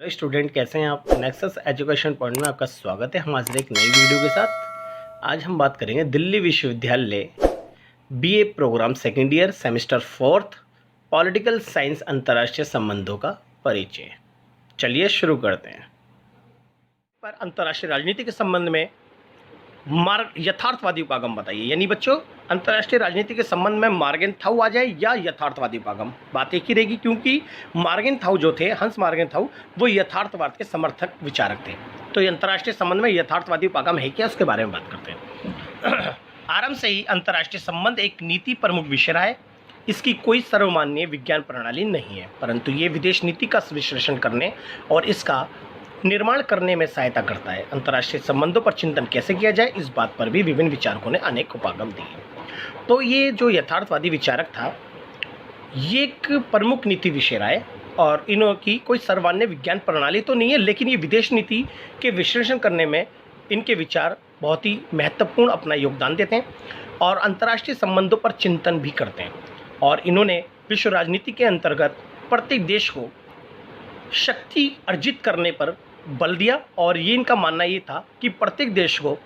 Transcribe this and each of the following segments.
Hello student, कैसे हैं आप। नेक्सस एजुकेशन पॉइंट में आपका स्वागत है। हम हाजिर एक नई वीडियो के साथ। आज हम बात करेंगे दिल्ली विश्वविद्यालय BA program second year semester 4 political science अंतर्राष्ट्रीय संबंधों का परिचय। चलिए शुरू करते हैं। पर अंतर्राष्ट्रीय राजनीति के संबंध में यथार्थवादी उपागम बताइए। यानी बच्चों, अंतर्राष्ट्रीय राजनीति के संबंध में मार्गेनथाउ आ जाए या यथार्थवादी उपागम, बात एक ही रहेगी, क्योंकि मार्गेनथाउ जो थे, हंस मार्गेनथाउ, वो यथार्थवाद के समर्थक विचारक थे। तो अंतर्राष्ट्रीय संबंध में यथार्थवादी उपागम है क्या, उसके बारे में बात करते हैं। आरंभ से ही अंतर्राष्ट्रीय संबंध एक नीति प्रमुख विषय रहा है। इसकी कोई सर्वमान्य विज्ञान प्रणाली नहीं है, परंतु ये विदेश नीति का विश्लेषण करने और इसका निर्माण करने में सहायता करता है। अंतर्राष्ट्रीय संबंधों पर चिंतन कैसे किया जाए, इस बात पर भी विभिन्न विचारकों ने अनेक उपागम दिए। तो ये जो यथार्थवादी विचारक था, ये एक प्रमुख नीति विषय रहा है और इनकी कोई सर्वमान्य विज्ञान प्रणाली तो नहीं है, लेकिन ये विदेश नीति के विश्लेषण करने में इनके विचार बहुत ही महत्वपूर्ण अपना योगदान देते हैं और अंतर्राष्ट्रीय संबंधों पर चिंतन भी करते हैं। और इन्होंने विश्व राजनीति के अंतर्गत प्रत्येक देश को शक्ति अर्जित करने पर बल दिया और ये इनका मानना ये था कि प्रत्येक देश को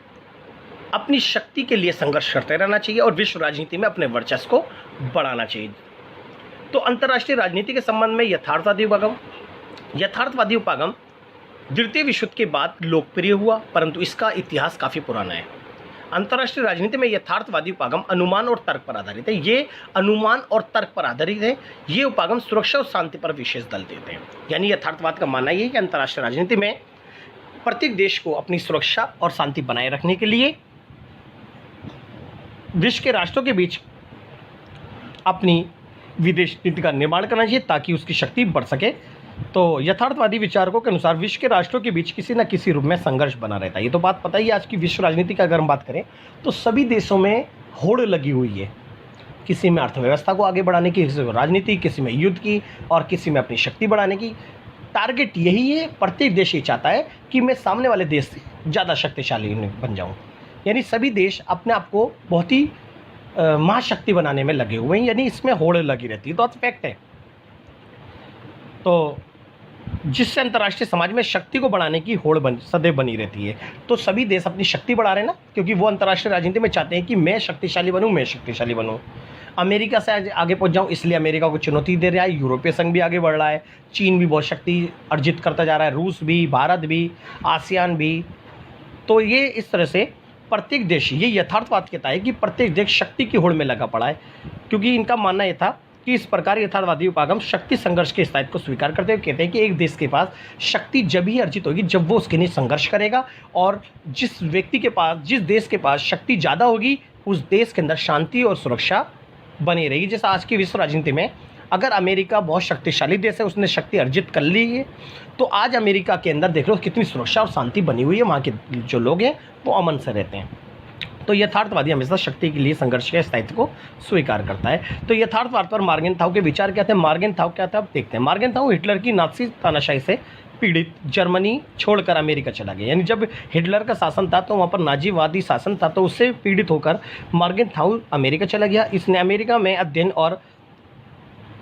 अपनी शक्ति के लिए संघर्ष करते रहना चाहिए और विश्व राजनीति में अपने वर्चस्व को बढ़ाना चाहिए। तो अंतर्राष्ट्रीय राजनीति के संबंध में यथार्थवादी उपागम द्वितीय विश्व युद्ध के बाद लोकप्रिय हुआ, परंतु इसका इतिहास काफ़ी पुराना है। अंतर्राष्ट्रीय राजनीति में यथार्थवादी उपागम अनुमान और तर्क पर आधारित है। ये अनुमान और तर्क पर आधारित है। ये उपागम सुरक्षा और शांति पर विशेष बल देते हैं। यानी यथार्थवाद का मानना ये है कि अंतर्राष्ट्रीय राजनीति में प्रत्येक देश को अपनी सुरक्षा और शांति बनाए रखने के लिए विश्व के राष्ट्रों के बीच अपनी विदेश नीति का निर्माण करना चाहिए ताकि उसकी शक्ति बढ़ सके। तो यथार्थवादी विचारकों के अनुसार विश्व के राष्ट्रों के बीच किसी न किसी रूप में संघर्ष बना रहता है। ये तो बात पता ही है। आज की विश्व राजनीति का अगर हम बात करें तो सभी देशों में होड़ लगी हुई है, किसी में अर्थव्यवस्था को आगे बढ़ाने की, किसी में राजनीति, किसी में युद्ध की और किसी में अपनी शक्ति बढ़ाने की। टारगेट यही है, प्रत्येक देश ये चाहता है कि मैं सामने वाले देश से ज़्यादा शक्तिशाली बन जाऊँ। यानी सभी देश अपने आप को बहुत ही महाशक्ति बनाने में लगे हुए हैं, यानी इसमें होड़ लगी रहती है। तो फैक्ट है। तो जिससे अंतर्राष्ट्रीय समाज में शक्ति को बढ़ाने की होड़ सदैव बनी रहती है। तो सभी देश अपनी शक्ति बढ़ा रहे हैं ना, क्योंकि वो अंतर्राष्ट्रीय राजनीति में चाहते हैं कि मैं शक्तिशाली बनूं। अमेरिका से आगे पहुंच जाऊं, इसलिए अमेरिका को चुनौती दे रहा है। यूरोपीय संघ भी आगे बढ़ रहा है, चीन भी बहुत शक्ति अर्जित करता जा रहा है, रूस भी, भारत भी, आसियान भी। तो ये इस तरह से प्रत्येक देश, ये यथार्थवाद कहता है कि प्रत्येक देश शक्ति की होड़ में लगा पड़ा है, क्योंकि इनका मानना यह था कि इस प्रकार यथार्थवादी उपागम शक्ति संघर्ष के स्थायित्व को स्वीकार करते हुए कहते हैं कि एक देश के पास शक्ति जब ही अर्जित होगी जब वो उसके लिए संघर्ष करेगा, और जिस देश के पास शक्ति ज़्यादा होगी उस देश के अंदर शांति और सुरक्षा बनी रहेगी। जैसा आज की विश्व राजनीति में अगर अमेरिका बहुत शक्तिशाली देश है, उसने शक्ति अर्जित कर ली है, तो आज अमेरिका के अंदर देख लो कितनी सुरक्षा और शांति बनी हुई है। वहाँ के जो लोग हैं वो अमन से रहते हैं। तो यथार्थवादी हमेशा शक्ति के लिए संघर्ष के स्थायित्व को स्वीकार करता है। तो यथार्थवाद पर मार्गेनथाउ के विचार क्या थे, मार्गेनथाउ क्या था, अब देखते हैं। मार्गेनथाउ हिटलर की नाज़ी तानाशाही से पीड़ित जर्मनी छोड़कर अमेरिका चला गया। यानी जब हिटलर का शासन था तो वहाँ पर नाजीवादी शासन था, तो उससे पीड़ित होकर मार्गेनथाउ अमेरिका चला गया। इसने अमेरिका में अध्ययन और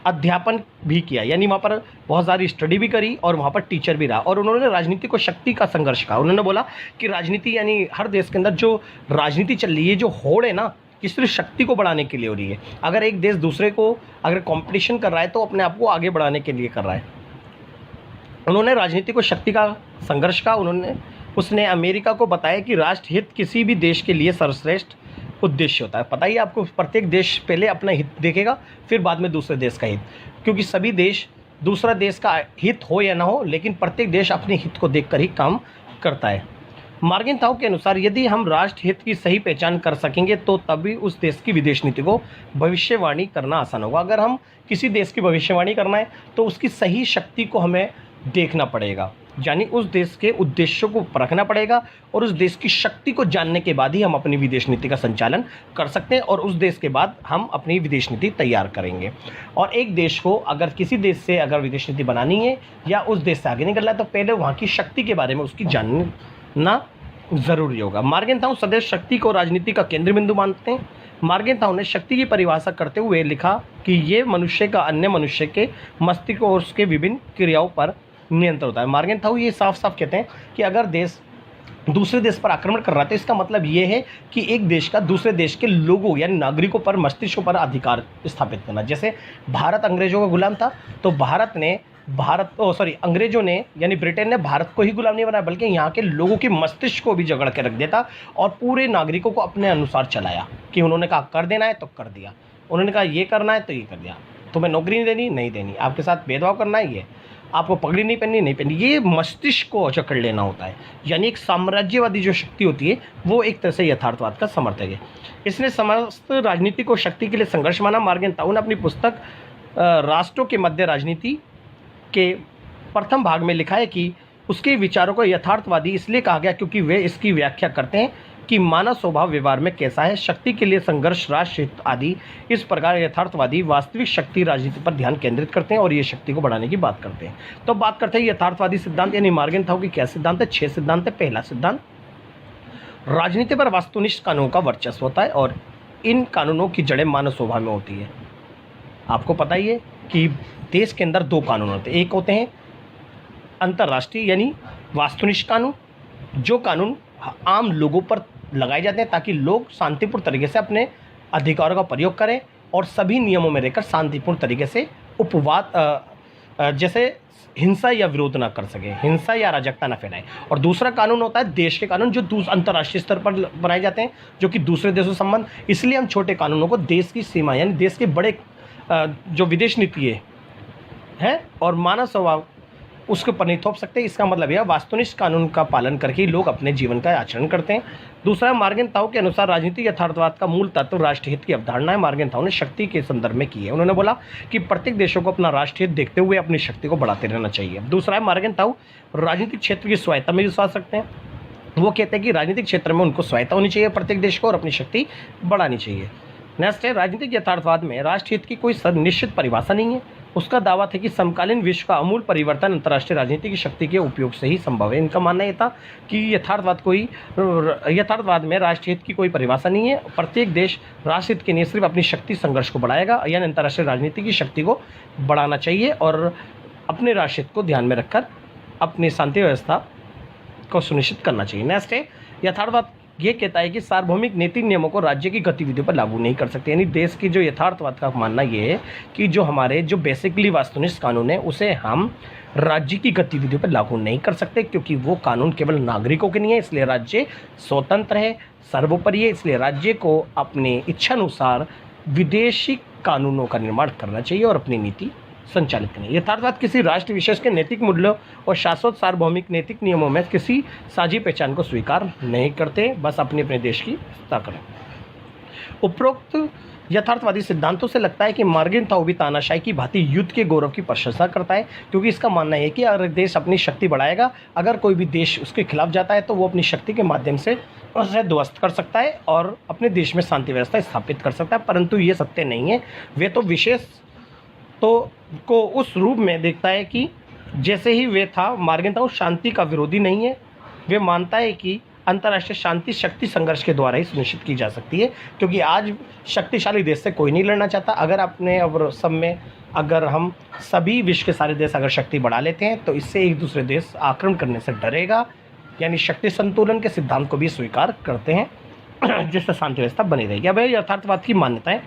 अध्यापन भी किया, यानी वहाँ पर बहुत सारी स्टडी भी करी और वहाँ पर टीचर भी रहा। और उन्होंने राजनीति को शक्ति का संघर्ष कहा। उन्होंने बोला कि राजनीति, यानी हर देश के अंदर जो राजनीति चल रही है, जो होड़ है ना, कि सिर्फ शक्ति को बढ़ाने के लिए हो रही है। अगर एक देश दूसरे को अगर कंपटीशन कर रहा है तो अपने आप को आगे बढ़ाने के लिए कर रहा है। उन्होंने राजनीति को शक्ति का संघर्ष का उसने अमेरिका को बताया कि राष्ट्र हित किसी भी देश के लिए सर्वश्रेष्ठ उद्देश्य होता है। पता ही आपको, प्रत्येक देश पहले अपना हित देखेगा, फिर बाद में दूसरे देश का हित, क्योंकि सभी देश दूसरा देश का हित हो या ना हो, लेकिन प्रत्येक देश अपने हित को देखकर ही काम करता है। मार्गेनथाउ के अनुसार यदि हम राष्ट्र हित की सही पहचान कर सकेंगे तो तभी उस देश की विदेश नीति को भविष्यवाणी करना आसान होगा। अगर हम किसी देश की भविष्यवाणी करना है तो उसकी सही शक्ति को हमें देखना पड़ेगा, यानी उस देश के उद्देश्यों को परखना पड़ेगा और उस देश की शक्ति को जानने के बाद ही हम अपनी विदेश नीति का संचालन कर सकते हैं और उस देश के बाद हम अपनी विदेश नीति तैयार करेंगे। और एक देश को अगर किसी देश से अगर विदेश नीति बनानी है या उस देश से आगे निकलना है तो पहले वहाँ की शक्ति के बारे में उसकी जानना ज़रूरी होगा। मार्गेनथाउ सदैव शक्ति को राजनीति का केंद्र बिंदु मानते हैं। मार्गेनथाउ ने शक्ति की परिभाषा करते हुए लिखा कि ये मनुष्य का अन्य मनुष्य के मस्तिष्क और उसके विभिन्न क्रियाओं पर नियंत्रण होता है। मार्गेंथाउ ये साफ साफ कहते हैं कि अगर देश दूसरे देश पर आक्रमण कर रहा है तो इसका मतलब ये है कि एक देश का दूसरे देश के लोगों यानी नागरिकों पर, मस्तिष्कों पर अधिकार स्थापित करना। जैसे भारत अंग्रेजों का गुलाम था, तो अंग्रेजों ने यानी ब्रिटेन ने भारत को ही गुलाम नहीं बनाया, बल्कि यहाँ के लोगों के मस्तिष्क को भी जकड़ के रख देता और पूरे नागरिकों को अपने अनुसार चलाया कि उन्होंने कहा कर देना है तो कर दिया, उन्होंने कहा ये करना है तो ये कर दिया, तुम्हें नौकरी नहीं देनी, आपके साथ भेदभाव करना है, ये आपको पगड़ी नहीं पहननी। ये मस्तिष्क को जकड़ लेना होता है, यानी एक साम्राज्यवादी जो शक्ति होती है वो एक तरह से यथार्थवाद का समर्थक है। इसने समस्त राजनीति को शक्ति के लिए संघर्ष माना। मार्गेंथाउ ने अपनी पुस्तक राष्ट्रों के मध्य राजनीति के प्रथम भाग में लिखा है कि उसके विचारों को यथार्थवादी इसलिए कहा गया क्योंकि वे इसकी व्याख्या करते हैं कि मानव स्वभाव व्यवहार में कैसा है, शक्ति के लिए संघर्ष, राष्ट्र हित आदि। इस प्रकार यथार्थवादी वास्तविक शक्ति राजनीति पर ध्यान केंद्रित करते हैं और ये शक्ति को बढ़ाने की बात करते हैं। तो बात करते हैं यथार्थवादी सिद्धांत यानी मार्गेंथाउ की क्या सिद्धांत है। 6 सिद्धांत है। पहला सिद्धांत, राजनीति पर वस्तुनिष्ठ कानूनों का वर्चस्व होता है और इन कानूनों की जड़ें मानव स्वभाव में होती है। आपको पता ही है कि देश के अंदर 2 कानून होते हैं, एक होते हैं अंतर्राष्ट्रीय यानी वास्तुनिष्ठ कानून, जो कानून आम लोगों पर लगाए जाते हैं ताकि लोग शांतिपूर्ण तरीके से अपने अधिकारों का प्रयोग करें और सभी नियमों में रहकर शांतिपूर्ण तरीके से उपवाद जैसे हिंसा या विरोध ना कर सके, हिंसा या अराजकता ना फैलाए। और दूसरा कानून होता है देश के कानून, जो अंतर्राष्ट्रीय स्तर पर बनाए जाते हैं, जो कि दूसरे देशों से संबंध। इसलिए हम छोटे कानूनों को देश की सीमा यानी देश के बड़े जो विदेश नीति है और मानव स्वभाव उसके ऊपर नहीं थोप सकते। इसका मतलब यह वास्तुनिष्ठ कानून का पालन करके लोग अपने जीवन का आचरण करते हैं। दूसरा, मार्गेंथाउ के अनुसार राजनीतिक यथार्थवाद का मूल तत्व राष्ट्रहित की अवधारणा है। मार्गेंथाउ ने शक्ति के संदर्भ में की है। उन्होंने बोला कि प्रत्येक देशों को अपना राष्ट्रहित देखते हुए अपनी शक्ति को बढ़ाते रहना चाहिए। दूसरा है, मार्गेंथाउ राजनीतिक क्षेत्र की स्वायत्ता में विश्वास रखते हैं। वो कहते हैं कि राजनीतिक क्षेत्र में उनको स्वायत्ता होनी चाहिए प्रत्येक देश को और अपनी शक्ति बढ़ानी चाहिए। नेक्स्ट है, राजनीतिक यथार्थवाद में राष्ट्रहित की कोई निश्चित परिभाषा नहीं है। उसका दावा था कि समकालीन विश्व का अमूल परिवर्तन अंतर्राष्ट्रीय राजनीति की शक्ति के उपयोग से ही संभव है। इनका मानना यह था कि यथार्थवाद में राष्ट्रहित की कोई परिभाषा नहीं है। प्रत्येक देश राष्ट्रहित के लिए सिर्फ अपनी शक्ति संघर्ष को बढ़ाएगा, यानी अंतर्राष्ट्रीय राजनीति की शक्ति को बढ़ाना चाहिए और अपने राष्ट्रहित को ध्यान में रखकर अपनी शांति व्यवस्था को सुनिश्चित करना चाहिए। नेक्स्ट है, यथार्थवाद ये कहता है कि सार्वभौमिक नैतिक नियमों को राज्य की गतिविधियों पर लागू नहीं कर सकते। यानी देश की जो यथार्थवाद का मानना ये है कि जो हमारे जो बेसिकली वास्तुनिष्ठ कानून है उसे हम राज्य की गतिविधियों पर लागू नहीं कर सकते, क्योंकि वो कानून केवल नागरिकों के नहीं है। इसलिए राज्य स्वतंत्र है, सर्वोपरि है। इसलिए राज्य को अपने इच्छानुसार विदेशी कानूनों का निर्माण करना चाहिए और अपनी नीति संचालित करनी। यथार्थवाद किसी राष्ट्र विशेष के नैतिक मूल्यों और शाश्वत सार्वभौमिक नैतिक नियमों में किसी साझी पहचान को स्वीकार नहीं करते, बस अपने अपने देश की रक्षा करें। उपरोक्त यथार्थवादी सिद्धांतों से लगता है कि मार्गेंथाउ भी तानाशाही की भांति युद्ध के गौरव की प्रशंसा करता है, क्योंकि इसका मानना है कि अगर देश अपनी शक्ति बढ़ाएगा, अगर कोई भी देश उसके खिलाफ जाता है तो वो अपनी शक्ति के माध्यम से उसे ध्वस्त कर सकता है और अपने देश में शांति व्यवस्था स्थापित कर सकता है। परंतु ये सत्य नहीं है। वे तो विशेष को उस रूप में देखता है कि जैसे ही वे था। मार्गेंथाउ शांति का विरोधी नहीं है। वे मानता है कि अंतर्राष्ट्रीय शांति शक्ति संघर्ष के द्वारा ही सुनिश्चित की जा सकती है, क्योंकि आज शक्तिशाली देश से कोई नहीं लड़ना चाहता। अगर हम सभी विश्व के सारे देश अगर शक्ति बढ़ा लेते हैं तो इससे एक दूसरे देश आक्रमण करने से डरेगा, यानी शक्ति संतुलन के सिद्धांत को भी स्वीकार करते हैं, जिससे शांति व्यवस्था बनी रहेगी। अब यथार्थवाद की मान्यताएं,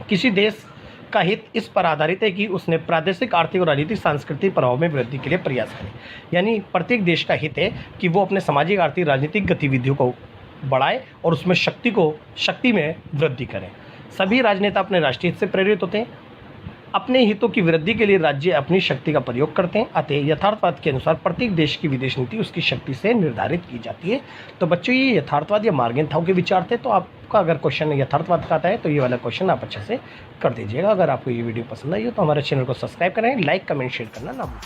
किसी देश का हित इस पर आधारित है कि उसने प्रादेशिक आर्थिक और राजनीतिक सांस्कृतिक प्रभाव में वृद्धि के लिए प्रयास करें। यानी प्रत्येक देश का हित है कि वो अपने सामाजिक आर्थिक राजनीतिक गतिविधियों को बढ़ाए और उसमें शक्ति में वृद्धि करें। सभी राजनेता अपने राष्ट्रीय हित से प्रेरित होते हैं। अपने हितों की वृद्धि के लिए राज्य अपनी शक्ति का प्रयोग करते हैं। अतः यथार्थवाद के अनुसार प्रत्येक देश की विदेश नीति उसकी शक्ति से निर्धारित की जाती है। तो बच्चों, ये यथार्थवाद या मार्गेंथाउ के विचार थे। तो आपका अगर क्वेश्चन यथार्थवाद का आता है तो ये वाला क्वेश्चन आप अच्छे से कर दीजिएगा। अगर आपको ये वीडियो पसंद आई हो तो हमारे चैनल को सब्सक्राइब करें, लाइक कमेंट शेयर करना ना भूलें।